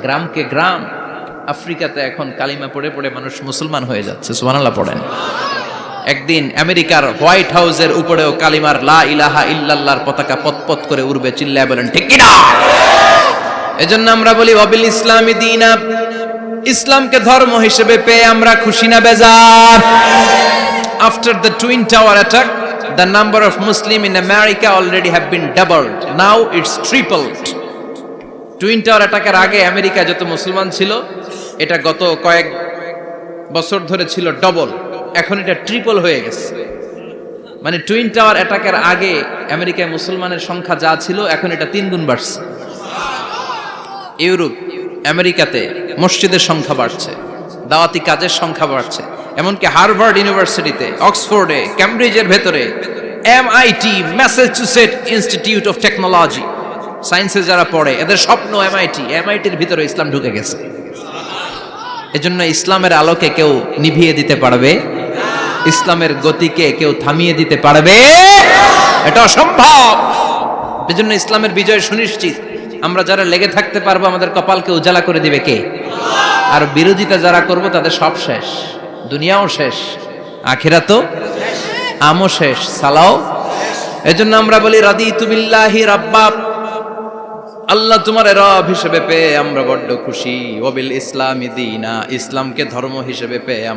গ্রামকে গ্রাম। আফ্রিকাতে এখন কালিমা পড়ে পড়ে মানুষ মুসলমান হয়ে যাচ্ছে, সুবহানাল্লাহ পড়েন। একদিন আমেরিকার হোয়াইট হাউসের উপরেও কালিমার লা ইলাহা ইল্লাল্লাহর পতাকা পতপত করে উড়বে, চিল্লায় বলেন ঠিক কিনা? এজন্য আমরা বলি ওয়াবিল ইসলামি দীনা, ইসলামকে ধর্ম হিসেবে পেয়ে আমরা খুশি না বেজার? After the twin tower attack, the number of Muslim in America already have been doubled. Now it's tripled. Twin tower অ্যাটাকের আগে আমেরিকায় যত মুসলমান ছিল, এটা গত কয়েক বছর ধরে ছিল ডবল, এখন এটা ট্রিপল হয়ে গেছে। মানে টুইন টাওয়ার অ্যাটাকের আগে আমেরিকায় মুসলমানের সংখ্যা যা ছিল, এখন এটা 3 গুণ বাড়ছে। ইউরোপ, আমেরিকাতে মসজিদের সংখ্যা বাড়ছে, দাওয়াতি কাজের সংখ্যা বাড়ছে। এমনকি হার্ভার্ড ইউনিভার্সিটিতে, অক্সফোর্ডে, ক্যামব্রিজের ভেতরে, MIT, Massachusetts institute of technology, সায়েন্সে যারা পড়ে এদের স্বপ্ন MITর ভিতরে ইসলাম ঢুকে গেছে। এজন্য ইসলামের আলোকে কেউ নিভিয়ে দিতে পারবে? ইসলামের গতিকে কেউ থামিয়ে দিতে পারবে? এটা অসম্ভব। এজন্য ইসলামের বিজয় সুনিশ্চিত। আমরা যারা লেগে থাকতে পারবো, আমাদের কপালকে উজালা করে দিবে কে? আর বিরোধিতা যারা করবো তাদের সব শেষ, দুনিয়াও শেষ, আখিরাতও আমও শেষ, সালাও। এজন্য আমরা বলি রাদিতু বিল্লাহি রাব্বা, আল্লাহ তোমার রব হিসেবে পেয়ে আমরা বড্ড খুশি। ওয়াবিল ইসলামি দীনা, ইসলামকে ধর্ম হিসেবে পেয়ে আমরা